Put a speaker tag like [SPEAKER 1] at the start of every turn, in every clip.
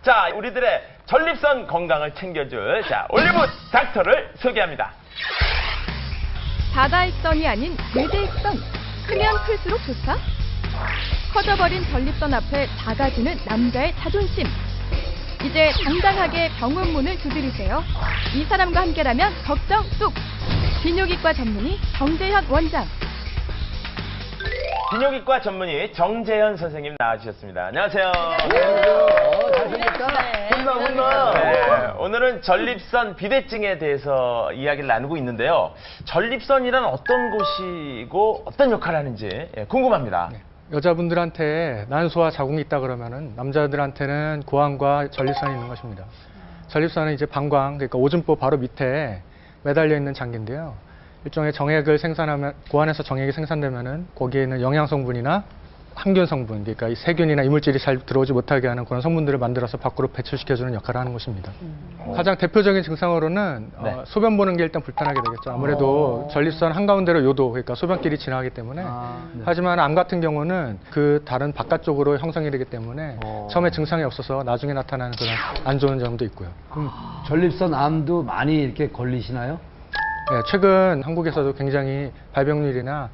[SPEAKER 1] 자, 우리들의 전립선 건강을 챙겨줄 올리브 닥터를 소개합니다.
[SPEAKER 2] 다다익선이 아닌 대대익선. 크면 클수록 좋다. 커져버린 전립선 앞에 작아지는 남자의 자존심. 이제 당당하게 병원 문을 두드리세요. 이 사람과 함께라면 걱정 뚝. 비뇨기과 전문의 정재현 원장.
[SPEAKER 1] 비뇨기과 전문의 정재현 선생님 나와주셨습니다. 안녕하세요.
[SPEAKER 3] 잘생겼다.
[SPEAKER 1] 혼나. 네, 오늘은 전립선 비대증에 대해서 이야기를 나누고 있는데요. 전립선이란 어떤 곳이고 어떤 역할을 하는지 궁금합니다.
[SPEAKER 4] 여자분들한테 난소와 자궁이 있다 그러면은 남자들한테는 고환과 전립선이 있는 것입니다. 전립선은 이제 방광, 그러니까 오줌보 바로 밑에 매달려 있는 장기인데요. 일종의 정액을 생산하면, 고환에서 정액이 생산되면은 거기에 있는 영양 성분이나 항균 성분, 그러니까 이 세균이나 이물질이 잘 들어오지 못하게 하는 그런 성분들을 만들어서 밖으로 배출시켜주는 역할을 하는 것입니다. 가장 대표적인 증상으로는 소변 보는 게 일단 불편하게 되겠죠. 아무래도 전립선 한가운데로 요도, 그러니까 소변길이 지나가기 때문에. 하지만 암 같은 경우는 그 다른 바깥쪽으로 형성이 되기 때문에 처음에 증상이 없어서 나중에 나타나는 그런 안 좋은 점도 있고요.
[SPEAKER 3] 그럼 전립선 암도 많이 이렇게 걸리시나요?
[SPEAKER 4] 네, 최근 한국에서도 굉장히 발병률이나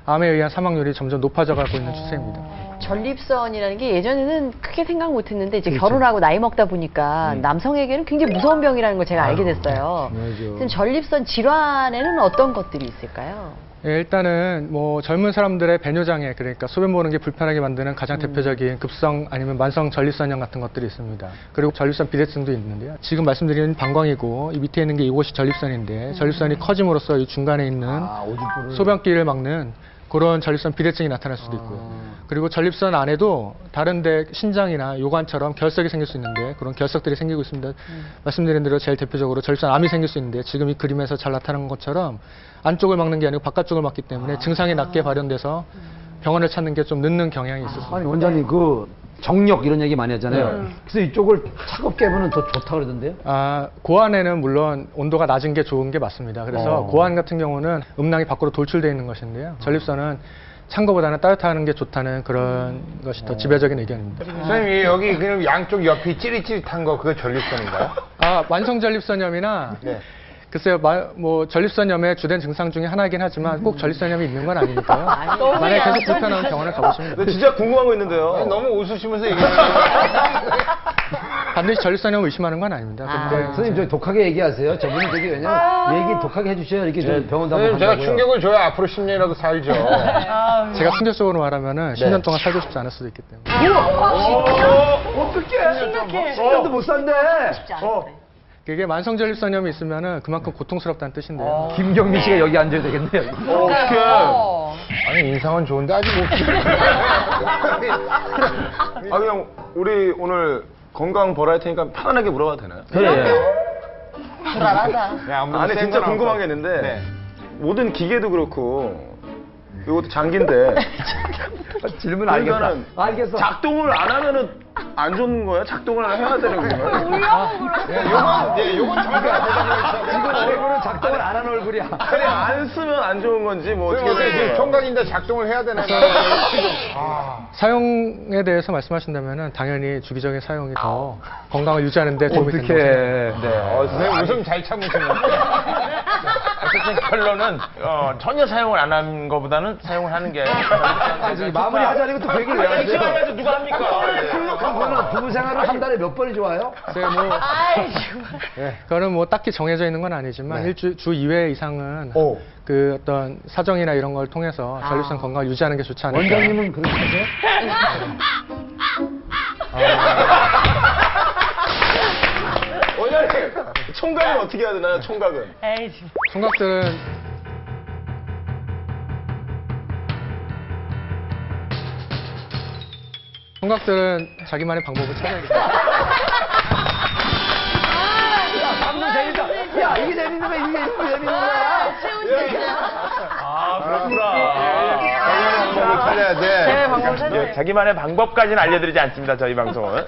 [SPEAKER 4] 암에 의한 사망률이 점점 높아져가고 있는 추세입니다.
[SPEAKER 5] 전립선이라는 게 예전에는 크게 생각 못했는데 이제 결혼하고 나이 먹다 보니까 남성에게는 굉장히 무서운 병이라는 걸 제가 알게 됐어요. 그럼 전립선 질환에는 어떤 것들이 있을까요?
[SPEAKER 4] 예, 일단은 뭐 젊은 사람들의 배뇨장애, 그러니까 소변 보는 게 불편하게 만드는 가장 대표적인 급성 아니면 만성 전립선염 같은 것들이 있습니다. 그리고 전립선 비대증도 있는데요. 지금 말씀드린 방광이고 이 밑에 있는 게 이곳이 전립선인데 전립선이 커짐으로써 이 중간에 있는 소변길을 막는 그런 전립선 비대증이 나타날 수도 있고요. 그리고 전립선 안에도 다른데 신장이나 요관처럼 결석이 생길 수 있는데 그런 결석들이 생기고 있습니다. 말씀드린 대로 제일 대표적으로 전립선 암이 생길 수 있는데 지금 이 그림에서 잘 나타나는 것처럼 안쪽을 막는 게 아니고 바깥쪽을 막기 때문에 증상이 낮게 발현돼서 병원을 찾는 게 좀 늦는 경향이 있었습니다.
[SPEAKER 3] 아니 원장님 그 정력 이런 얘기 많이 하잖아요. 그래서 이쪽을 차갑게 해보면 더 좋다 그러던데요?
[SPEAKER 4] 고환에는 물론 온도가 낮은 게 좋은 게 맞습니다. 그래서 고환 같은 경우는 음낭이 밖으로 돌출되어 있는 것인데요. 전립선은 찬 거보다는 따뜻하는 게 좋다는 그런 것이 더 지배적인 의견입니다.
[SPEAKER 6] 선생님, 여기 그냥 양쪽 옆이 찌릿찌릿한 거 그거 전립선인가요?
[SPEAKER 4] 만성 전립선염이나 글쎄요, 뭐 전립선염의 주된 증상 중에 하나이긴 하지만 꼭 전립선염이 있는 건 아니니까요. 만약에 계속 불편하면 병원에 가보시면 돼요.
[SPEAKER 1] 진짜 궁금한 거 있는데요.
[SPEAKER 6] 아니, 너무 웃으시면서 얘기해요.
[SPEAKER 4] 반드시 전립선염을 의심하는 건 아닙니다. 근데
[SPEAKER 3] 선생님 저 독하게 얘기하세요. 저분이 저기 왜냐면 얘기 독하게 해주셔야 이렇게 좀 병원도 한번
[SPEAKER 6] 선생님, 제가
[SPEAKER 3] 간다고요.
[SPEAKER 6] 충격을 줘야 앞으로 10년이라도 살죠.
[SPEAKER 4] 제가 충격적으로 말하면은 10년 동안 살고 싶지 않을 수도 있기 때문에.
[SPEAKER 3] 어떡해. 10년도 못 산대.
[SPEAKER 4] 그게 만성 전립선염이 있으면은 그만큼 고통스럽다는 뜻인데요.
[SPEAKER 3] 김경민 씨가 여기 앉아야 되겠네요.
[SPEAKER 6] 아니, 인상은 좋은데 아직 못
[SPEAKER 1] 그냥 우리 오늘 건강 보라 할 테니까 편안하게 물어봐도 되나요?
[SPEAKER 3] 그래.
[SPEAKER 5] 불안하다.
[SPEAKER 1] 아니 진짜 궁금한 게 있는데 모든 기계도 그렇고 이것도 장기인데
[SPEAKER 3] 질문 알겠다.
[SPEAKER 1] 그러니까는
[SPEAKER 3] 알겠어.
[SPEAKER 1] 작동을 안 하면은 안 좋은 거야? 작동을 해야 되는 거야?
[SPEAKER 6] 요건 정확하게
[SPEAKER 3] 지금 얼굴은 작동을 안 하는 얼굴이야.
[SPEAKER 1] 그래 안 쓰면 안 좋은 건지 뭐 어떻게
[SPEAKER 6] 지금
[SPEAKER 1] 되는 거야?
[SPEAKER 6] 총각인데 작동을 해야 되나?
[SPEAKER 4] 사용에 대해서 말씀하신다면은 당연히 주기적인 사용이 더 건강을 유지하는 데 도움이 된다고 생각합니다.
[SPEAKER 6] 네. 선생님 웃음 잘 참으시네.
[SPEAKER 1] 어쨌든 결론은 전혀 사용을 안 하는 것보다는 사용을 하는 게
[SPEAKER 3] 마무리 하자니까 또 그 얘기를 왜 하세요?
[SPEAKER 1] 시간에서 누가 합니까?
[SPEAKER 3] 그럼 그거는 부부 생활을 한 달에 몇 번이 좋아요?
[SPEAKER 4] 그거는 뭐 딱히 정해져 있는 건 아니지만 주 2회 이상은 그 어떤 사정이나 이런 걸 통해서 전립선 건강을 유지하는 게 좋지 않을까.
[SPEAKER 3] 원장님은 그렇게 하세요?
[SPEAKER 1] 원장님 총각은 어떻게 해야 되나요? 총각은?
[SPEAKER 4] 총각들은 자기만의 방법을 찾아야겠죠.
[SPEAKER 3] 방금 재밌다. 야, 이게 재밌는 거야, 이게 재밌는 거야.
[SPEAKER 1] 그렇구나.
[SPEAKER 6] 방법을 찾아야 돼.
[SPEAKER 1] 자기만의 방법까지는 알려드리지 않습니다. 저희 방송은.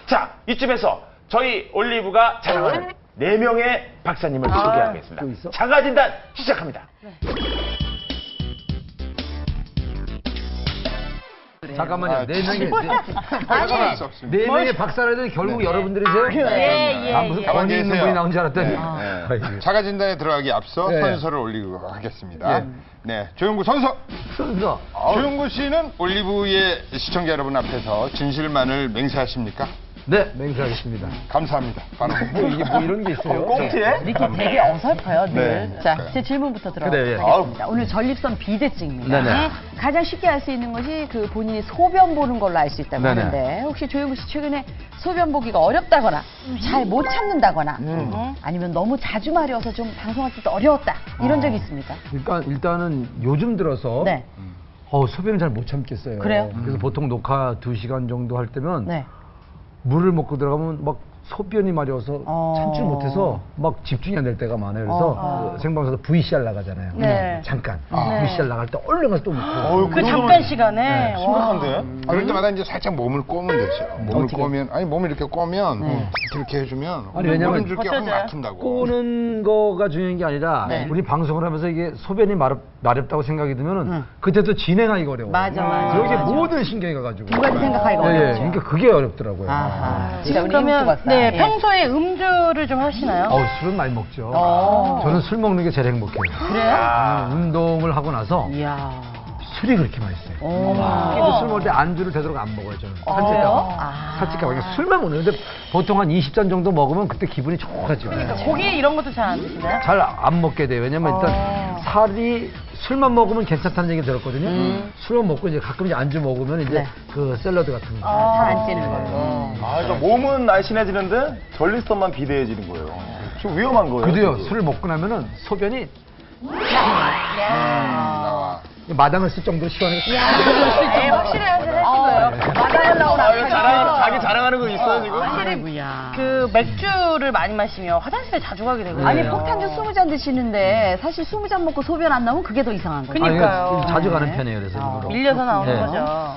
[SPEAKER 1] 자, 이쯤에서 저희 올리브가 자랑하는 4명의 박사님을 소개하겠습니다.
[SPEAKER 3] 잠깐만요. 네 명이
[SPEAKER 6] 박살날 수 없습니다.
[SPEAKER 3] 네 명의 박사라더니 결국 여러분들이세요?
[SPEAKER 6] 예,
[SPEAKER 3] 아, 무슨 권위 있는 분이 나온 줄 알았더니.
[SPEAKER 6] 네.
[SPEAKER 3] 아이고.
[SPEAKER 6] 자가 진단에 들어가기 앞서
[SPEAKER 3] 네.
[SPEAKER 6] 선서를 올리도록 하겠습니다. 네, 조영구 선서.
[SPEAKER 3] 순서.
[SPEAKER 6] 조영구 씨는 올리브의 시청자 여러분 앞에서 진실만을 맹세하십니까?
[SPEAKER 3] 네, 맹세하겠습니다.
[SPEAKER 6] 감사합니다. 바로.
[SPEAKER 3] 이게 뭐 이런 게 있어요?
[SPEAKER 1] 꽁트에?
[SPEAKER 5] 이렇게 되게 어설퍼요, 늘.
[SPEAKER 6] 네.
[SPEAKER 5] 자, 제 질문부터
[SPEAKER 3] 그래요, 예.
[SPEAKER 5] 들어가겠습니다. 오늘 전립선 비대증입니다.
[SPEAKER 3] 네네.
[SPEAKER 5] 가장 쉽게 알 수 있는 것이 그 본인이 소변 보는 걸로 알 수 있다고
[SPEAKER 3] 네네.
[SPEAKER 5] 하는데 혹시 조영구 씨 최근에 소변 보기가 어렵다거나 잘 못 참는다거나 아니면 너무 자주 마려워서 좀 방송할 때도 어려웠다 이런 적이 있습니까?
[SPEAKER 3] 그러니까 일단은 요즘 들어서
[SPEAKER 5] 네.
[SPEAKER 3] 소변을 잘 못 참겠어요.
[SPEAKER 5] 그래요?
[SPEAKER 3] 그래서 보통 녹화 2시간 정도 할 때면
[SPEAKER 5] 네.
[SPEAKER 3] 물을 먹고 들어가면 막 소변이 마려워서 참지 못해서 막 집중이 안 될 때가 많아요. 그래서 생방송에서 VCR 나가잖아요.
[SPEAKER 7] 네.
[SPEAKER 3] 잠깐. VCR 나갈 때 얼른 가서 또 먹고.
[SPEAKER 7] 그 잠깐 시간에
[SPEAKER 1] 심각한데?
[SPEAKER 6] 그럴 때마다 이제 살짝 몸을 꼬면 되죠. 몸을 꼬면, 아니 몸을 이렇게 꼬면 이렇게 해주면
[SPEAKER 3] 아니, 왜냐면
[SPEAKER 6] 모른 줄기 확 막힌다고.
[SPEAKER 3] 꼬는 거가 중요한 게 아니라 우리 방송을 하면서 이게 소변이 마렵다고 생각이 들면은 그때도 진행하기가 어려워요.
[SPEAKER 5] 맞아.
[SPEAKER 3] 여기 모든 신경이 가가지고.
[SPEAKER 5] 두 가지 생각하기가
[SPEAKER 3] 예,
[SPEAKER 5] 어렵죠.
[SPEAKER 3] 그러니까 그게 어렵더라고요.
[SPEAKER 5] 아하.
[SPEAKER 7] 지금
[SPEAKER 5] 우리
[SPEAKER 7] 그러면
[SPEAKER 5] 임수 박사.
[SPEAKER 7] 네,
[SPEAKER 5] 예.
[SPEAKER 7] 평소에 음주를 좀 하시나요?
[SPEAKER 3] 술은 많이 먹죠. 저는 술 먹는 게 제일 행복해요.
[SPEAKER 5] 그래요?
[SPEAKER 3] 운동을 하고 나서
[SPEAKER 5] 이야.
[SPEAKER 3] 술이 그렇게 맛있어요. 근데 술 먹을 때 안주를 되도록 안 먹어요, 저는. 살찔까봐. 살찔까봐. 그냥 술만 먹는데 보통 한 20잔 정도 먹으면 그때 기분이 좋아지죠.
[SPEAKER 7] 고기 이런 것도 잘 안 드시나요?
[SPEAKER 3] 잘 안 먹게 돼요. 왜냐면 일단 살이 술만 먹으면 괜찮다는 얘기 들었거든요. 술만 먹고 이제 가끔 이제 안주 먹으면 이제 그 샐러드 같은 거.
[SPEAKER 5] 살 안 찌는 걸로.
[SPEAKER 1] 그러니까 몸은 날씬해지는데 전립선만 비대해지는 거예요. 좀 위험한 거예요.
[SPEAKER 3] 그래도요,
[SPEAKER 1] 지금.
[SPEAKER 3] 술을 먹고 나면은 소변이 마당을 쓸 정도로 시원해요.
[SPEAKER 7] 네, 확실히 하시고요.
[SPEAKER 5] 마당을 나오라.
[SPEAKER 1] 자기 자랑하는 거 있어요, 지금?
[SPEAKER 5] 아이고야.
[SPEAKER 7] 그 맥주를 많이 마시면 화장실에 자주 가게 되거든요.
[SPEAKER 5] 아니 폭탄주 20잔 드시는데 사실 20잔 먹고 소변 안 나오면 그게 더 이상한 거죠.
[SPEAKER 7] 그러니까요.
[SPEAKER 3] 자주 가는 편이에요, 그래서 일부러.
[SPEAKER 7] 밀려서 나오는
[SPEAKER 3] 네.
[SPEAKER 7] 거죠.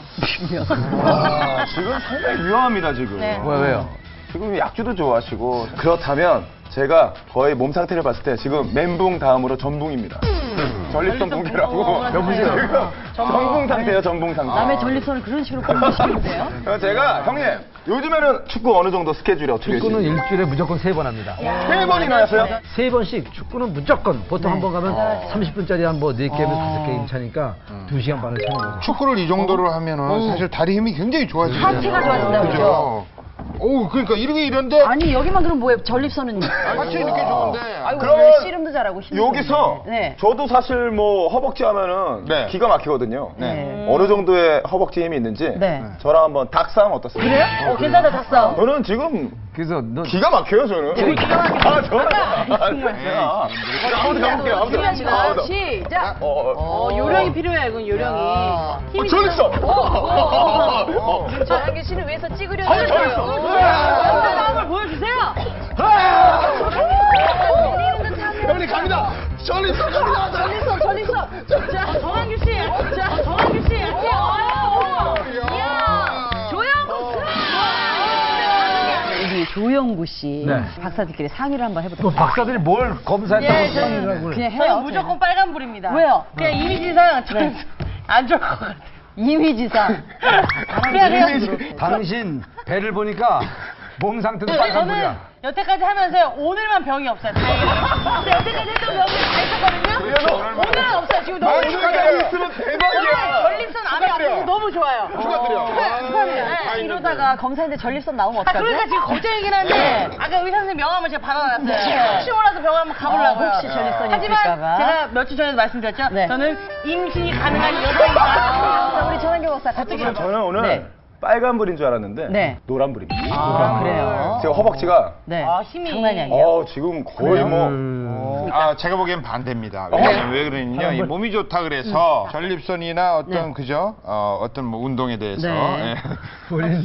[SPEAKER 1] 지금 상당히 위험합니다, 지금.
[SPEAKER 7] 네.
[SPEAKER 3] 왜요?
[SPEAKER 8] 지금 약주도 좋아하시고 그렇다면 제가 거의 몸 상태를 봤을 때 지금 멘붕 다음으로 전붕입니다. 전립선 붕괴라고.
[SPEAKER 3] 여보세요?
[SPEAKER 8] 지금 전붕 상태예요, 전붕 상태.
[SPEAKER 5] 남의 전립선을 그런 식으로 공부시키는데요?
[SPEAKER 8] 제가 형님 요즘에는 축구 어느 정도 스케줄이 어떻게
[SPEAKER 3] 축구는
[SPEAKER 8] 되시나요?
[SPEAKER 3] 일주일에 무조건 3번 합니다.
[SPEAKER 8] 3번이나 하세요?
[SPEAKER 3] 3번씩 축구는 무조건 보통 한 번 가면 30분짜리 한 뭐 4게임에서 5게임 차니까 2시간 반을 차는 거죠.
[SPEAKER 6] 축구를 이 정도로 하면은 사실 다리 힘이 굉장히 좋아지죠.
[SPEAKER 5] 하체가 좋아진다고 그러죠?
[SPEAKER 6] 오, 그러니까 이런데
[SPEAKER 5] 아니 여기만 그럼 뭐예요? 전립선은
[SPEAKER 6] 하체 이렇게 좋은데.
[SPEAKER 5] 아이고
[SPEAKER 8] 그러면
[SPEAKER 5] 씨름도 잘하고 힘도
[SPEAKER 8] 여기서
[SPEAKER 5] 좋은데. 네.
[SPEAKER 8] 저도 사실 뭐 허벅지 하면은
[SPEAKER 6] 네.
[SPEAKER 8] 기가 막히거든요.
[SPEAKER 5] 네.
[SPEAKER 8] 어느 정도의 허벅지 힘이 있는지
[SPEAKER 5] 네.
[SPEAKER 8] 저랑 한번 닭싸움 어떻습니까?
[SPEAKER 5] 그래요? 괜찮다 닭싸움.
[SPEAKER 8] 저는 지금
[SPEAKER 3] 그래서 너
[SPEAKER 8] 기가 막혀요, 저는.
[SPEAKER 5] 기가 막혀.
[SPEAKER 8] 아, 저는. 제가. 한번 가볼게요. 한번
[SPEAKER 5] 중요합니다. 시작.
[SPEAKER 7] 요령이 필요해요, 이건 요령이. 힘이
[SPEAKER 8] 전립선.
[SPEAKER 5] 전한규 씨는 위에서 찌그려
[SPEAKER 8] 전립선.
[SPEAKER 7] 한번 보여주세요.
[SPEAKER 8] 형님 갑니다. 전립선 갑니다.
[SPEAKER 5] 전립선.
[SPEAKER 7] 자, 정한규 씨. 자, 정한규 씨.
[SPEAKER 5] 우리 조영구 씨
[SPEAKER 3] 네.
[SPEAKER 5] 박사들끼리 상의를 한번
[SPEAKER 3] 뭐
[SPEAKER 5] 해보도록
[SPEAKER 3] 박사들이 뭘 검사했다고
[SPEAKER 7] 예,
[SPEAKER 3] 상의를 하고
[SPEAKER 5] 그냥 해요.
[SPEAKER 7] 저는 무조건 빨간불입니다.
[SPEAKER 5] 왜요?
[SPEAKER 7] 그냥 이미지상 저는 안 좋을 것 같아요.
[SPEAKER 5] 이미지상.
[SPEAKER 7] 그냥 내가
[SPEAKER 3] 당신 배를 보니까 몸 상태도 빨간불이야.
[SPEAKER 7] 저는 여태까지 하면서 오늘만 병이 없어요. 다행히도. 근데 여태까지 했던 병이 다 있었거든요. 오늘은 없어요. 지금 너무
[SPEAKER 8] 축하드려요. 있으면 대박이야.
[SPEAKER 7] 전립선 암이 아프고 너무 좋아요.
[SPEAKER 6] 축하드려.
[SPEAKER 7] 축하드려요.
[SPEAKER 5] 이러다가 검사인데 전립선 나오면
[SPEAKER 7] 아,
[SPEAKER 5] 어떡하지?
[SPEAKER 7] 그러니까 지금 걱정이긴 한데 아까 의사 선생님 명함을 제가 받아놨어요. 혹시 몰라서 병원 한번 가보려고요.
[SPEAKER 5] 혹시 전립선이
[SPEAKER 7] 하지만
[SPEAKER 5] 있을까봐.
[SPEAKER 7] 제가 몇 주 전에도 말씀드렸죠.
[SPEAKER 5] 네.
[SPEAKER 7] 저는 임신이 가능한 여성이다.
[SPEAKER 5] 자, 우리 전한규 박사 갑자기.
[SPEAKER 8] 저는 오늘
[SPEAKER 5] 네.
[SPEAKER 8] 빨간불인 줄 알았는데
[SPEAKER 5] 네.
[SPEAKER 8] 노란불입니다.
[SPEAKER 5] 아, 그래요?
[SPEAKER 8] 제가 허벅지가
[SPEAKER 5] 네.
[SPEAKER 7] 아, 힘이.
[SPEAKER 5] 장난이 아니에요.
[SPEAKER 8] 지금 거의 뭐
[SPEAKER 6] 제가 보기엔 반대입니다. 왜냐면 왜 그러냐면 이 몸이 좋다 그래서 전립선이나 어떤 그죠? 어떤 뭐 운동에 대해서
[SPEAKER 5] 네.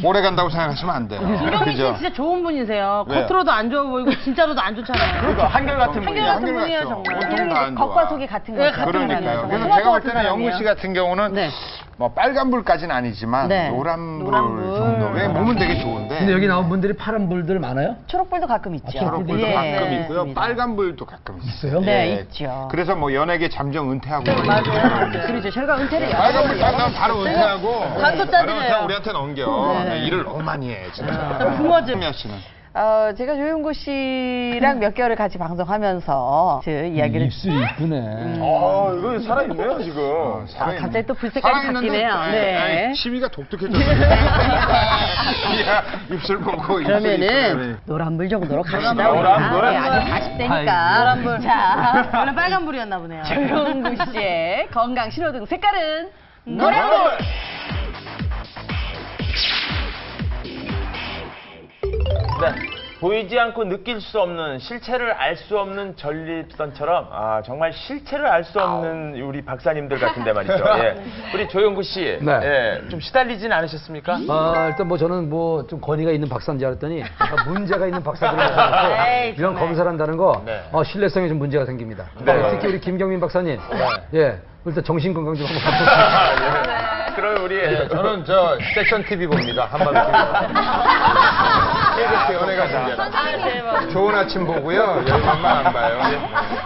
[SPEAKER 6] 오래 간다고 생각하시면 안 돼요.
[SPEAKER 7] 김경민 씨는 진짜 좋은 분이세요.
[SPEAKER 6] 왜요?
[SPEAKER 7] 겉으로도 안 좋아 보이고 진짜로도 안 좋잖아요.
[SPEAKER 8] 그러니까 한결같은 분이
[SPEAKER 7] 한결같은 분이에요, 정말.
[SPEAKER 6] 온통 다안 좋아.
[SPEAKER 5] 겉과 속이 같은
[SPEAKER 7] 네,
[SPEAKER 5] 거죠.
[SPEAKER 7] 같은
[SPEAKER 6] 그러니까요.
[SPEAKER 7] 사람이에요.
[SPEAKER 6] 그래서
[SPEAKER 7] 토마토
[SPEAKER 6] 제가 볼
[SPEAKER 7] 같은
[SPEAKER 6] 때는 영구 씨
[SPEAKER 7] 사람이에요.
[SPEAKER 6] 같은 경우는
[SPEAKER 5] 네.
[SPEAKER 6] 뭐 빨간불까지는 아니지만
[SPEAKER 5] 네.
[SPEAKER 6] 노란불
[SPEAKER 7] 노란불.
[SPEAKER 6] 정도. 왜 몸은 되게 좋은데
[SPEAKER 3] 근데 여기 나온 분들이 파란 불들 많아요?
[SPEAKER 5] 초록불도 가끔 있죠.
[SPEAKER 6] 초록불도
[SPEAKER 5] 예,
[SPEAKER 6] 가끔 있고요.
[SPEAKER 5] 있습니다.
[SPEAKER 6] 빨간불도 가끔 있어요.
[SPEAKER 5] 네, 있죠.
[SPEAKER 6] 그래서 뭐 연예계 잠정 은퇴하고
[SPEAKER 7] 맞아요.
[SPEAKER 5] 그렇죠. 저희가 은퇴를
[SPEAKER 6] 빨간불 빨간 바로 은퇴하고
[SPEAKER 7] 단톡자들이에요.
[SPEAKER 6] 바로 우리한테 넘겨. 일을 너무 많이 해 진짜.
[SPEAKER 7] 붕어즈.
[SPEAKER 6] 몇 씨는?
[SPEAKER 5] 제가 조용구 씨랑 몇 개월을 같이 방송하면서 그 이야기를
[SPEAKER 3] 입술이 이쁘네.
[SPEAKER 8] 이거 살아있네요, 지금.
[SPEAKER 5] 갑자기 또 불색깔이 바뀌네요. 네.
[SPEAKER 6] 시비가 독특해졌어요. 야, 입술 보고
[SPEAKER 5] 그러면은 노란불 정도로 갑시다.
[SPEAKER 8] 노란불?
[SPEAKER 5] 네, 아직 40대니까.
[SPEAKER 7] 노란불.
[SPEAKER 5] 자,
[SPEAKER 7] 원래 빨간불이었나 보네요.
[SPEAKER 5] 조용구 씨의 건강 신호등 색깔은
[SPEAKER 6] 노란불!
[SPEAKER 1] 네. 보이지 않고 느낄 수 없는, 실체를 알 수 없는 전립선처럼 정말 실체를 알 수 없는 우리 박사님들 같은데 말이죠. 예. 우리 조용구 씨,
[SPEAKER 3] 네.
[SPEAKER 1] 예, 좀 시달리진 않으셨습니까?
[SPEAKER 3] 일단 뭐 저는 뭐 좀 권위가 있는 박사인 줄 알았더니 문제가 있는 박사들을 모셔놓고 이런 검사를 한다는 거
[SPEAKER 1] 네.
[SPEAKER 3] 신뢰성에 좀 문제가 생깁니다.
[SPEAKER 1] 네.
[SPEAKER 3] 특히 우리 김경민 박사님, 예, 일단 정신 건강 좀 한번
[SPEAKER 1] 예. 그럼 우리
[SPEAKER 6] 저는 저 섹션 TV 봅니다. 한밤 KBS 연예가 준비하라. 좋은 아침 보고요. 열만만 안 봐요.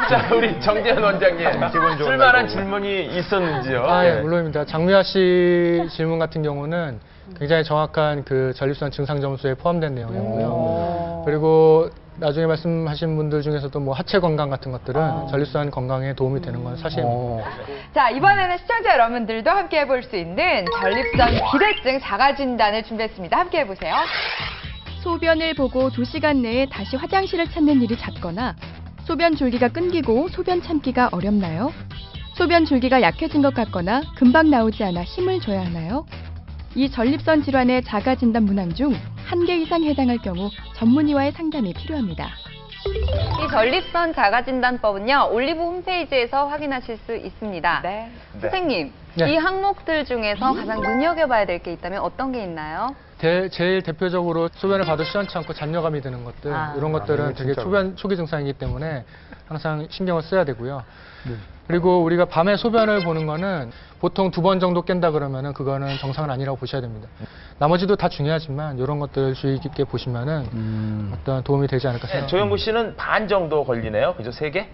[SPEAKER 1] 자, 우리 정재현 원장님,
[SPEAKER 6] 기분 좋은
[SPEAKER 1] 쓸만한
[SPEAKER 6] 날
[SPEAKER 1] 질문이 있었는지요?
[SPEAKER 4] 예, 물론입니다. 장미아 씨 질문 같은 경우는 굉장히 정확한 그 전립선 증상 점수에 포함된 내용이었고요. 그리고 나중에 말씀하신 분들 중에서도 뭐 하체 건강 같은 것들은 전립선 건강에 도움이 되는 건 사실입니다.
[SPEAKER 9] 자, 이번에는 시청자 여러분들도 함께 해볼 수 있는 전립선 비대증 자가진단을 준비했습니다. 함께 해보세요.
[SPEAKER 2] 소변을 보고 2시간 내에 다시 화장실을 찾는 일이 잦거나 소변 줄기가 끊기고 소변 참기가 어렵나요? 소변 줄기가 약해진 것 같거나 금방 나오지 않아 힘을 줘야 하나요? 이 전립선 질환의 자가진단 문항 중 1개 이상 해당할 경우 전문의와의 상담이 필요합니다.
[SPEAKER 9] 이 전립선 자가진단법은요, 올리브 홈페이지에서 확인하실 수 있습니다.
[SPEAKER 2] 네.
[SPEAKER 9] 선생님,
[SPEAKER 4] 네.
[SPEAKER 9] 이 항목들 중에서 가장 눈여겨봐야 될 게 있다면 어떤 게 있나요?
[SPEAKER 4] 제일 대표적으로 소변을 봐도 시원치 않고 잔여감이 드는 것들, 이런 것들은 되게 소변 초기 증상이기 때문에 항상 신경을 써야 되고요. 그리고 우리가 밤에 소변을 보는 거는 보통 2번 정도 깬다 그러면은 그거는 정상은 아니라고 보셔야 됩니다. 나머지도 다 중요하지만 이런 것들 주의 깊게 보시면은 어떤 도움이 되지 않을까 생각합니다.
[SPEAKER 1] 조영구 씨는 반 정도 걸리네요. 그죠? 3개?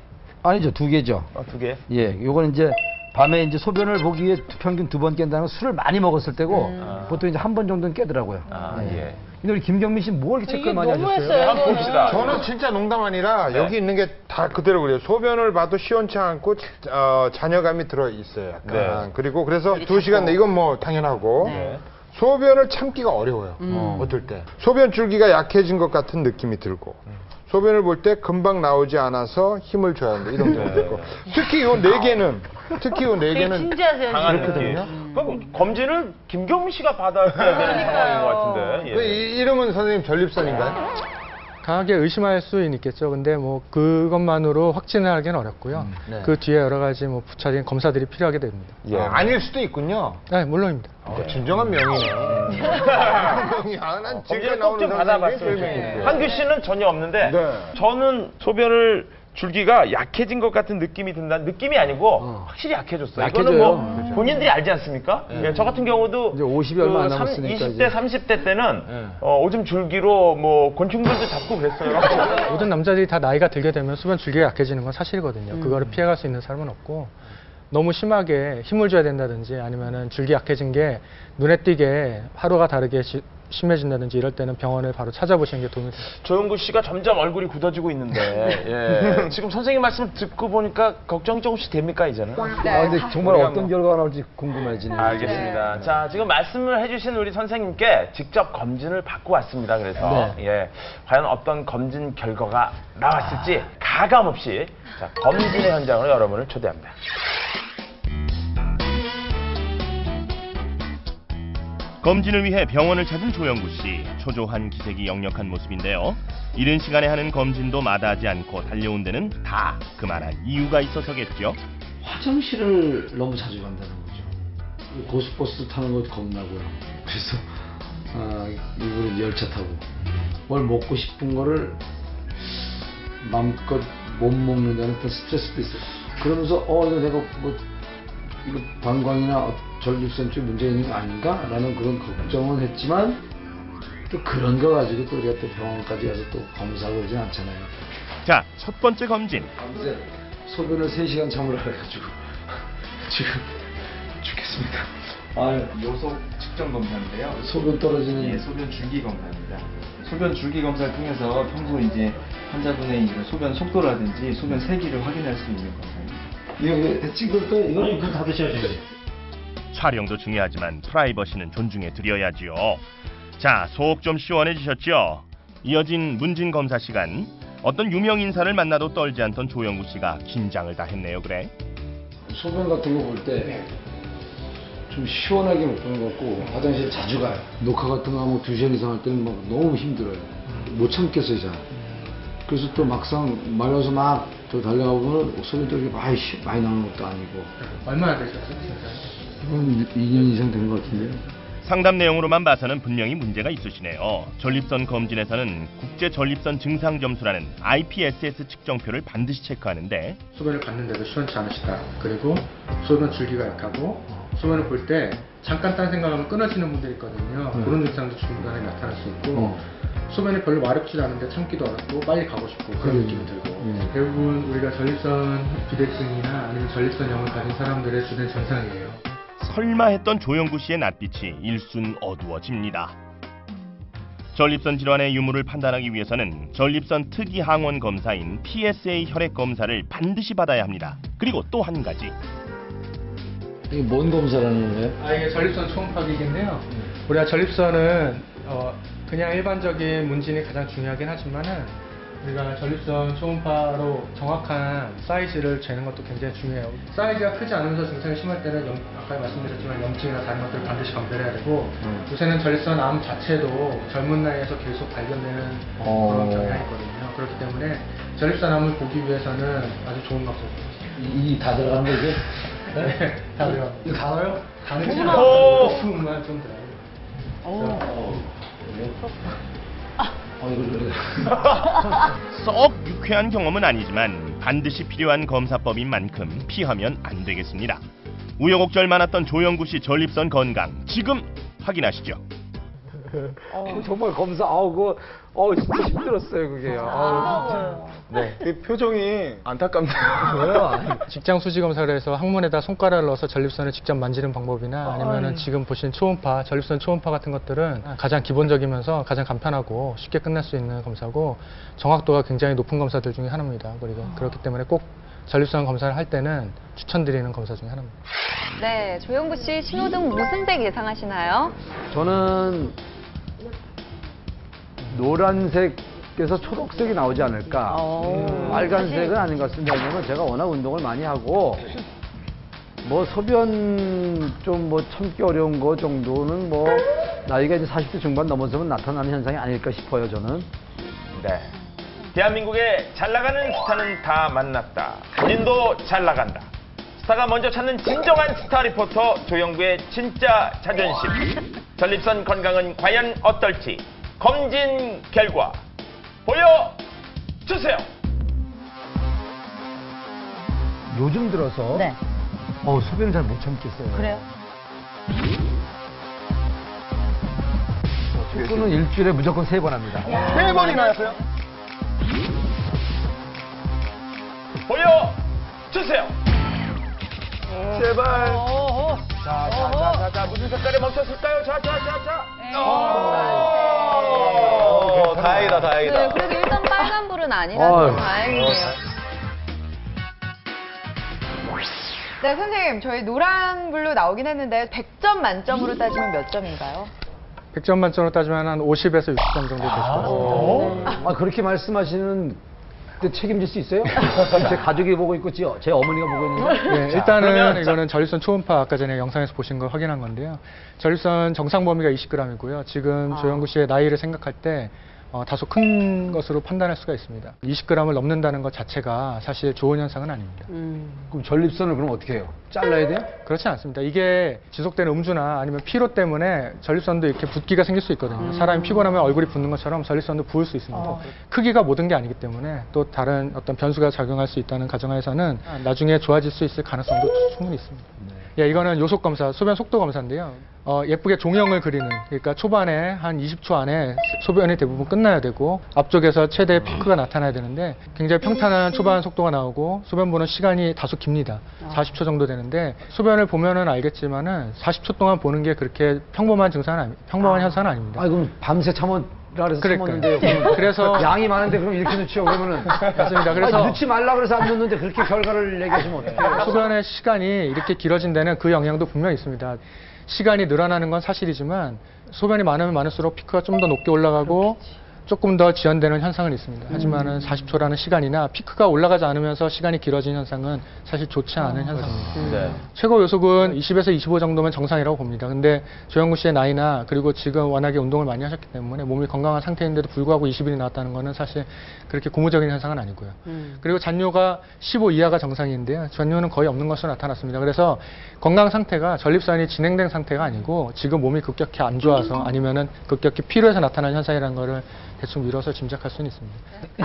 [SPEAKER 3] 아니죠, 2개죠.
[SPEAKER 1] 2개?
[SPEAKER 3] 예, 요거는 이제 밤에 이제 소변을 보기 위해 평균 2번 깬다는 건 술을 많이 먹었을 때고 보통 이제 1번 정도는 깨더라고요.
[SPEAKER 1] 예.
[SPEAKER 3] 근데 우리 김경민 씨는 뭘 이렇게 체크를 많이 하셨어요?
[SPEAKER 7] 너무했어요.
[SPEAKER 1] 한번 봅시다.
[SPEAKER 6] 저는 진짜 농담 아니라
[SPEAKER 1] 네.
[SPEAKER 6] 여기 있는 게 다 그대로 그래요. 소변을 봐도 시원치 않고 잔여감이 들어 있어요. 약간.
[SPEAKER 1] 네.
[SPEAKER 6] 그리고 그래서 2시간 내 이건 뭐 당연하고 소변을 참기가 어려워요. 어떨 때 소변 줄기가 약해진 것 같은 느낌이 들고 소변을 볼 때 금방 나오지 않아서 힘을 줘야 한다 이런 경우도 있고 특히 이 4개는
[SPEAKER 7] 되게 진지하세요.
[SPEAKER 1] 강한
[SPEAKER 7] 지금.
[SPEAKER 1] 느낌. 그럼 검진을 김경민 씨가 받아야 되는 상황인 것 같은데. 예.
[SPEAKER 6] 이 이름은 선생님 전립선인가요?
[SPEAKER 4] 강하게 의심할 수는 있겠죠. 근데 뭐 그것만으로 확진을 하기는 어렵고요. 그 뒤에 여러 가지 뭐 부차적인 검사들이 필요하게 됩니다.
[SPEAKER 6] 예. 아닐 수도 있군요.
[SPEAKER 4] 네, 물론입니다.
[SPEAKER 6] 진정한 명이네. 명이야. 난
[SPEAKER 1] 검진을
[SPEAKER 6] 지금까지
[SPEAKER 1] 꼭
[SPEAKER 6] 나오는
[SPEAKER 1] 좀
[SPEAKER 6] 선생님이
[SPEAKER 1] 받아봤어요.
[SPEAKER 6] 제일 명이에요.
[SPEAKER 1] 한규 씨는 전혀 없는데
[SPEAKER 6] 네.
[SPEAKER 1] 저는 소변을 줄기가 약해진 것 같은 느낌이 든다는 느낌이 아니고 확실히 약해졌어요. 이거는
[SPEAKER 3] 약해져요.
[SPEAKER 1] 뭐 본인들이 알지 않습니까? 예, 저 같은 경우도
[SPEAKER 3] 이제 50이 얼마 안 남았으니까
[SPEAKER 1] 20대,
[SPEAKER 3] 이제.
[SPEAKER 1] 30대 때는 오줌 줄기로 뭐 곤충들도 잡고 그랬어요.
[SPEAKER 4] 모든 남자들이 다 나이가 들게 되면 소변 줄기가 약해지는 건 사실이거든요. 그거를 피해갈 수 있는 사람은 없고 너무 심하게 힘을 줘야 된다든지 아니면은 줄기 약해진 게 눈에 띄게 하루가 다르게 심해진다든지 이럴 때는 병원을 바로 찾아보시는 게 도움이 됩니다.
[SPEAKER 1] 조영구 씨가 점점 얼굴이 굳어지고 있는데 예. 지금 선생님 말씀 듣고 보니까 걱정이 조금씩 됩니까 이제는?
[SPEAKER 3] 근데 정말 어떤 결과가 나올지 궁금해지네요.
[SPEAKER 1] 알겠습니다. 자, 지금 말씀을 해주신 우리 선생님께 직접 검진을 받고 왔습니다. 그래서 예, 과연 어떤 검진 결과가 나왔을지 가감 없이 자, 검진의 현장으로 여러분을 초대합니다.
[SPEAKER 10] 검진을 위해 병원을 찾은 조영구 씨. 초조한 기색이 역력한 모습인데요. 이른 시간에 하는 검진도 마다하지 않고 달려온 데는 다 그만한 이유가 있어서겠죠.
[SPEAKER 11] 화장실을 너무 자주 간다는 거죠. 고속버스 타는 거 겁나고요. 그래서 일부러 열차 타고 뭘 먹고 싶은 거를 마음껏 못 먹는다는 그런 스트레스도 있어요. 그러면서 이거 내가 뭐 이거 방광이나 전립선 쪽에 문제 있는 거 아닌가? 라는 그런 걱정은 했지만 또 그런 거 가지고 또 우리가 또 병원까지 가서 또 검사하고 그러진 않잖아요.
[SPEAKER 10] 자, 첫 번째 검진.
[SPEAKER 11] 밤새 소변을 3시간 참으라 그래가지고 지금 죽겠습니다. 아유,
[SPEAKER 8] 요속 측정 검사인데요.
[SPEAKER 11] 소변 떨어지는
[SPEAKER 8] 예, 소변 줄기 검사입니다. 소변 줄기 검사를 통해서 평소 이제 환자분의 이제 소변 속도라든지 소변 세기를 확인할 수 있는 검사입니다.
[SPEAKER 11] 이거 찍을 때 이거는 문 닫으셔야지.
[SPEAKER 10] 촬영도 중요하지만 프라이버시는 존중해 드려야지요. 자, 속 좀 시원해지셨죠? 이어진 문진 검사 시간. 어떤 유명 인사를 만나도 떨지 않던 조영구 씨가 긴장을 다 했네요, 그래?
[SPEAKER 11] 소변 같은 거 볼 때 좀 시원하게 못 보는 것 같고 화장실 자주 가요. 녹화 같은 거 하면 2시간 이상 할 때는 막 너무 힘들어요. 못 참겠어요, 잘. 그래서 또 막상 말려서 막 더 달려가보면 소변도 이렇게 많이 나오는 것도 아니고.
[SPEAKER 4] 얼마나 되셨어요?
[SPEAKER 11] 이건 2년 이상 된 것 같은데요.
[SPEAKER 10] 상담 내용으로만 봐서는 분명히 문제가 있으시네요. 전립선 검진에서는 국제 전립선 증상 점수라는 IPSS 측정표를 반드시 체크하는데
[SPEAKER 4] 소변을 봤는데도 시원치 않으시다. 그리고 소변 줄기가 약하고 소변을 볼 때 잠깐 딴 생각하면 끊어지는 분들이 있거든요. 그런 증상도 중간에 나타날 수 있고 소변이 별로 마렵지 않은데 참기도 어렵고 빨리 가고 싶고 그런 느낌이 들고 대부분 우리가 전립선 비대증이나 아니면 전립선염을 가진 사람들의 주된 증상이에요.
[SPEAKER 10] 설마 했던 조영구 씨의 낯빛이 일순 어두워집니다. 전립선 질환의 유무를 판단하기 위해서는 전립선 특이 항원 검사인 PSA 혈액 검사를 반드시 받아야 합니다. 그리고 또 한 가지.
[SPEAKER 11] 이게 뭔 검사라는 거예요?
[SPEAKER 4] 이게 전립선 초음파기인데요. 우리가 전립선은 그냥 일반적인 문진이 가장 중요하긴 하지만은 우리가 전립선 초음파로 정확한 사이즈를 재는 것도 굉장히 중요해요. 사이즈가 크지 않으면서 증상이 심할 때는 아까 말씀드렸지만 염증이나 다른 것들을 반드시 감별해야 되고 요새는 전립선 암 자체도 젊은 나이에서 계속 발견되는 그런 경향이 있거든요. 그렇기 때문에 전립선 암을 보기 위해서는 아주 좋은 방법입니다.
[SPEAKER 11] 이 다 들어가는 거 이게?
[SPEAKER 4] 네, 다 들어가요.
[SPEAKER 11] 이거 다 넣어요?
[SPEAKER 4] 다 넣지 않아요. 부분만 좀 들어요.
[SPEAKER 10] 썩 유쾌한 경험은 아니지만 반드시 필요한 검사법인 만큼 피하면 안 되겠습니다. 우여곡절 많았던 조영구 씨 전립선 건강 지금 확인하시죠.
[SPEAKER 3] 정말 검사 진짜 힘들었어요 그게.
[SPEAKER 8] 네. 이 표정이 안타깝네요.
[SPEAKER 4] 직장 수지 검사를 해서 항문에다 손가락을 넣어서 전립선을 직접 만지는 방법이나 아니면은 지금 보신 초음파, 전립선 초음파 같은 것들은 가장 기본적이면서 가장 간편하고 쉽게 끝날 수 있는 검사고 정확도가 굉장히 높은 검사들 중에 하나입니다. 그렇기 때문에 꼭 전립선 검사를 할 때는 추천드리는 검사 중에 하나입니다.
[SPEAKER 9] 네, 조영구 씨 신호등 무슨 색 예상하시나요?
[SPEAKER 3] 저는 노란색에서 초록색이 나오지 않을까. 빨간색은 아닌 것 같습니다. 왜냐면 제가 워낙 운동을 많이 하고 뭐 소변 좀 뭐 참기 어려운 거 정도는 뭐 나이가 이제 40대 중반 넘어서면 나타나는 현상이 아닐까 싶어요, 저는.
[SPEAKER 1] 네. 대한민국에 잘 나가는 스타는 다 만났다. 본인도 잘 나간다. 스타가 먼저 찾는 진정한 스타 리포터 조영구의 진짜 자존심. 전립선 건강은 과연 어떨지 검진 결과 보여주세요.
[SPEAKER 3] 요즘 들어서
[SPEAKER 5] 네.
[SPEAKER 3] 소변을 잘 못 참겠어요.
[SPEAKER 5] 그래요?
[SPEAKER 3] 축구는 일주일에 무조건 3번 합니다.
[SPEAKER 8] 3번이나 하세요?
[SPEAKER 1] 보여주세요. 제발. 자, 무슨 색깔에 멈췄을까요? 자.
[SPEAKER 8] 다행이다.
[SPEAKER 9] 네, 그래도 일단 빨간불은 아니라서 다행이네요. 네, 선생님, 저희 노란불로 나오긴 했는데 100점 만점으로 따지면 몇 점인가요?
[SPEAKER 4] 100점 만점으로 따지면 한 50에서 60점 정도 되실 것 같습니다.
[SPEAKER 3] 그렇게 말씀하시는 책임질 수 있어요? 제 가족이 보고 있고 제 어머니가 보고 있는데.
[SPEAKER 4] 네, 일단은 이거는 전립선 초음파 아까 전에 영상에서 보신 걸 확인한 건데요. 전립선 정상 범위가 20g이고요. 지금 조영구 씨의 나이를 생각할 때 다소 큰 것으로 판단할 수가 있습니다. 20g을 넘는다는 것 자체가 사실 좋은 현상은 아닙니다.
[SPEAKER 3] 그럼 전립선을 그럼 어떻게 해요? 잘라야 돼요?
[SPEAKER 4] 그렇지 않습니다. 이게 지속되는 음주나 아니면 피로 때문에 전립선도 이렇게 붓기가 생길 수 있거든요. 사람이 피곤하면 얼굴이 붓는 것처럼 전립선도 부을 수 있습니다. 크기가 모든 게 아니기 때문에 또 다른 어떤 변수가 작용할 수 있다는 가정하에서는 나중에 좋아질 수 있을 가능성도 충분히 있습니다. 이거는 요속 검사, 소변 속도 검사인데요. 예쁘게 종형을 그리는, 그러니까 초반에 한 20초 안에 소변이 대부분 끝나야 되고 앞쪽에서 최대 피크가 나타나야 되는데 굉장히 평탄한 초반 속도가 나오고 소변 보는 시간이 다소 깁니다. 40초 정도 되는데 소변을 보면은 알겠지만은 40초 동안 보는 게 그렇게 평범한 현상은 아닙니다.
[SPEAKER 3] 아, 그럼 밤새 참으라 그래서
[SPEAKER 4] 그러니까요.
[SPEAKER 3] 참았는데
[SPEAKER 4] 그래서
[SPEAKER 3] 양이 많은데 그럼 이렇게 넣지요 그러면은.
[SPEAKER 4] 맞습니다. 그래서
[SPEAKER 3] 아니, 넣지 말라 그래서 안 넣는데 그렇게 결과를 얘기하시면 어떡해요?
[SPEAKER 4] 소변의 시간이 이렇게 길어진 데는 그 영향도 분명히 있습니다. 시간이 늘어나는 건 사실이지만 소변이 많으면 많을수록 피크가 좀 더 높게 올라가고 조금 더 지연되는 현상은 있습니다. 하지만은 40초라는 시간이나 피크가 올라가지 않으면서 시간이 길어진 현상은 사실 좋지 않은 현상입니다.
[SPEAKER 1] 네.
[SPEAKER 4] 최고 요속은 20에서 25 정도면 정상이라고 봅니다. 근데 조영구 씨의 나이나 그리고 지금 워낙에 운동을 많이 하셨기 때문에 몸이 건강한 상태인데도 불구하고 20일이 나왔다는 거는 사실 그렇게 고무적인 현상은 아니고요. 그리고 잔뇨가 15 이하가 정상인데요. 잔뇨는 거의 없는 것으로 나타났습니다. 그래서 건강 상태가 전립선이 진행된 상태가 아니고 지금 몸이 급격히 안 좋아서 아니면은 급격히 피로해서 나타나는 현상이라는 거를 대충 미뤄서 짐작할 수는 있습니다.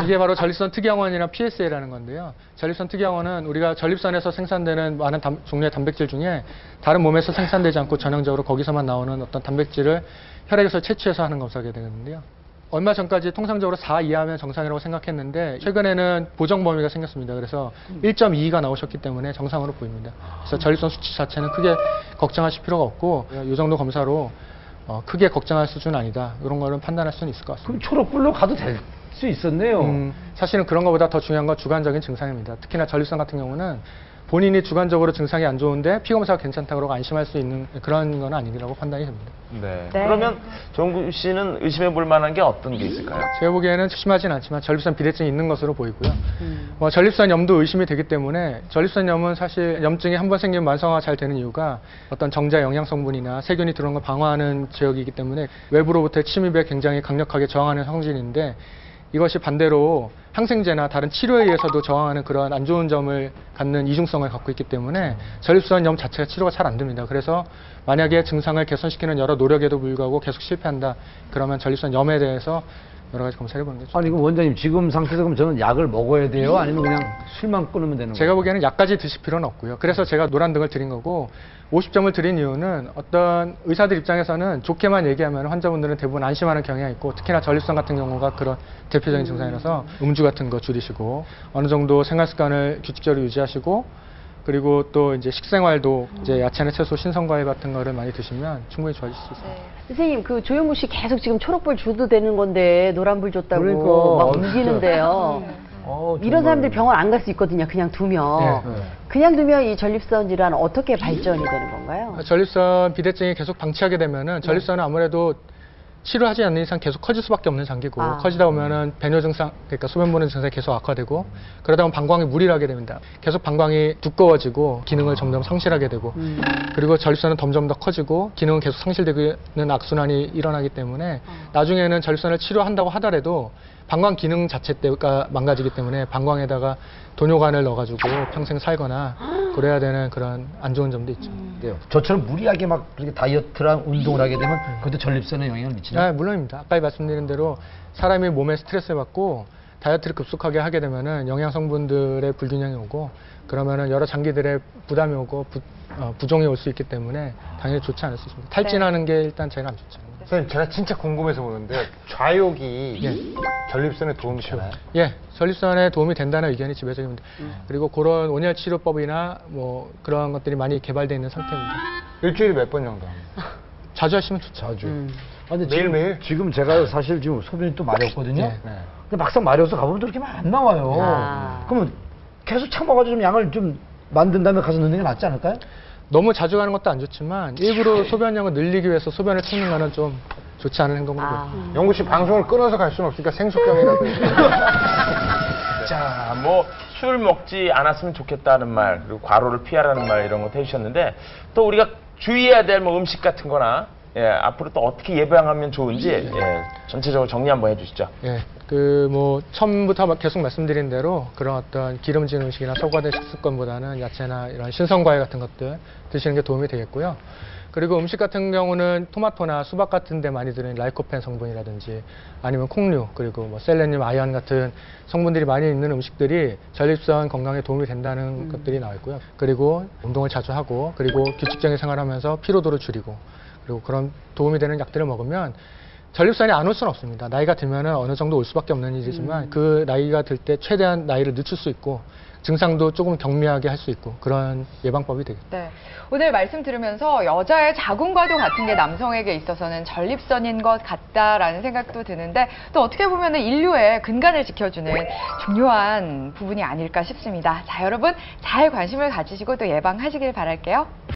[SPEAKER 4] 이게 바로 전립선 특이항원이나 PSA라는 건데요. 전립선 특이항원은 우리가 전립선에서 생산되는 많은 종류의 단백질 중에 다른 몸에서 생산되지 않고 전형적으로 거기서만 나오는 어떤 단백질을 혈액에서 채취해서 하는 검사하게 되는데요. 얼마 전까지 통상적으로 4 이하면 정상이라고 생각했는데 최근에는 보정 범위가 생겼습니다. 그래서 1.22가 나오셨기 때문에 정상으로 보입니다. 그래서 전립선 수치 자체는 크게 걱정하실 필요가 없고 이 정도 검사로 크게 걱정할 수준은 아니다. 이런 거는 판단할 수는 있을 것 같습니다.
[SPEAKER 3] 그럼 초록불로 가도 될 수 있었네요.
[SPEAKER 4] 사실은 그런 것보다 더 중요한 건 주관적인 증상입니다. 특히나 전립선 같은 경우는 본인이 주관적으로 증상이 안 좋은데 피검사가 괜찮다 그러고 안심할 수 있는 그런 건 아니라고 판단이 됩니다.
[SPEAKER 1] 네. 그러면 조영구 씨는 의심해 볼 만한 게 어떤 게 있을까요?
[SPEAKER 4] 제가 보기에는 심하진 않지만 전립선 비대증이 있는 것으로 보이고요. 전립선염도 의심이 되기 때문에 전립선염은 사실 염증이 한번 생기면 만성화가 잘 되는 이유가 어떤 정자 영양 성분이나 세균이 들어오는 걸 방어하는 지역이기 때문에 외부로부터의 침입에 굉장히 강력하게 저항하는 성질인데 이것이 반대로 항생제나 다른 치료에 의해서도 저항하는 그런 안 좋은 점을 갖는 이중성을 갖고 있기 때문에 전립선염 자체가 치료가 잘 안 됩니다. 그래서 만약에 증상을 개선시키는 여러 노력에도 불구하고 계속 실패한다. 그러면 전립선염에 대해서 여러 가지 검사를 해보는 게 좋습니다.
[SPEAKER 3] 아니, 그 원장님 지금 상태에서 그럼 저는 약을 먹어야 돼요? 아니면 그냥 술만 끊으면 되는 거예요?
[SPEAKER 4] 제가 보기에는 약까지 드실 필요는 없고요. 그래서 제가 노란등을 드린 거고 50점을 드린 이유는 어떤 의사들 입장에서는 좋게만 얘기하면 환자분들은 대부분 안심하는 경향이 있고 특히나 전립선 같은 경우가 그런 대표적인 증상이라서 음주 같은 거 줄이시고 어느 정도 생활 습관을 규칙적으로 유지하시고 그리고 또 이제 식생활도 이제 야채나 채소, 신선과일 같은 거를 많이 드시면 충분히 좋아질 수 있습니다.
[SPEAKER 5] 선생님, 그 조영구 씨 계속 지금 초록불 줘도 되는 건데 노란불 줬다고
[SPEAKER 3] 그러니까.
[SPEAKER 5] 막 우기는데요. 이런 사람들 병원 안 갈 수 있거든요. 그냥 두면. 그냥 두면 이 전립선 질환 어떻게 발전이 되는 건가요?
[SPEAKER 4] 전립선 비대증이 계속 방치하게 되면은 전립선은 아무래도 치료하지 않는 이상 계속 커질 수밖에 없는 장기고 커지다 보면은 배뇨 증상, 그러니까 소변 보는 증상이 계속 악화되고 그러다 보면 방광이 무리를 하게 됩니다. 계속 방광이 두꺼워지고 기능을 점점 상실하게 되고 그리고 전립선은 점점 더 커지고 기능은 계속 상실되는 악순환이 일어나기 때문에 나중에는 전립선을 치료한다고 하더라도 방광 기능 자체가 망가지기 때문에 방광에다가 돈요관을 넣어가지고 평생 살거나 그래야 되는 그런 안 좋은 점도 있죠.
[SPEAKER 3] 저처럼 무리하게 막 그렇게 다이어트랑 운동을 하게 되면 그것도 전립선에 영향을 미치나요?
[SPEAKER 4] 네, 물론입니다. 아까 말씀드린 대로 사람이 몸에 스트레스를 받고 다이어트를 급속하게 하게 되면은 영양 성분들의 불균형이 오고 그러면은 여러 장기들의 부담이 오고 부종이 올 수 있기 때문에 당연히 좋지 않을 수 있습니다. 탈진하는 게 일단 제일 안 좋죠.
[SPEAKER 6] 선생님, 제가 진짜 궁금해서 보는데 좌욕이 전립선에 도움이 되나요?
[SPEAKER 4] 예, 전립선에 도움이 된다는 의견이 지배적입니다. 그리고 그런 온열 치료법이나 뭐 그런 것들이 많이 개발되어 있는 상태입니다.
[SPEAKER 6] 일주일에 몇 번 정도 합니까?
[SPEAKER 4] 자주 하시면 좋죠.
[SPEAKER 3] 자주. 근데
[SPEAKER 6] 매일매일?
[SPEAKER 3] 지금 제가 사실 지금 소변이 또 마렵거든요.
[SPEAKER 4] 네.
[SPEAKER 3] 근데 막상 마려워서 가보면 또 이렇게 안 나와요. 그러면 계속 참아가지고 좀 양을 좀 만든 다음에 가서 넣는 게 낫지 않을까요?
[SPEAKER 4] 너무 자주 가는 것도 안 좋지만 일부러 소변량을 늘리기 위해서 소변을 참는 거는 좀 좋지 않은 행동으로 보입니다.
[SPEAKER 6] 영구 씨 방송을 끊어서 갈 수는 없으니까 생수병이라도.
[SPEAKER 1] 자, 뭐 술 먹지 않았으면 좋겠다는 말, 그리고 과로를 피하라는 말 이런 것도 해주셨는데 또 우리가 주의해야 될 뭐 음식 같은 거나 앞으로 또 어떻게 예방하면 좋은지 전체적으로 정리 한번 해주시죠.
[SPEAKER 4] 예, 그 뭐 처음부터 계속 말씀드린 대로 그런 어떤 기름진 음식이나 소과된 식습관보다는 야채나 이런 신선과일 같은 것들 드시는 게 도움이 되겠고요. 그리고 음식 같은 경우는 토마토나 수박 같은 데 많이 들어있는 라이코펜 성분이라든지 아니면 콩류 그리고 뭐 셀레늄, 아연 같은 성분들이 많이 있는 음식들이 전립선 건강에 도움이 된다는 것들이 나와 있고요. 그리고 운동을 자주 하고 그리고 규칙적인 생활을 하면서 피로도를 줄이고 그리고 그런 도움이 되는 약들을 먹으면 전립선이 안 올 수는 없습니다. 나이가 들면은 어느 정도 올 수밖에 없는 일이지만 그 나이가 들 때 최대한 나이를 늦출 수 있고 증상도 조금 경미하게 할 수 있고 그런 예방법이 되겠죠.
[SPEAKER 9] 네. 오늘 말씀 들으면서 여자의 자궁과도 같은 게 남성에게 있어서는 전립선인 것 같다라는 생각도 드는데 또 어떻게 보면 인류의 근간을 지켜주는 중요한 부분이 아닐까 싶습니다. 자, 여러분 잘 관심을 가지시고 또 예방하시길 바랄게요.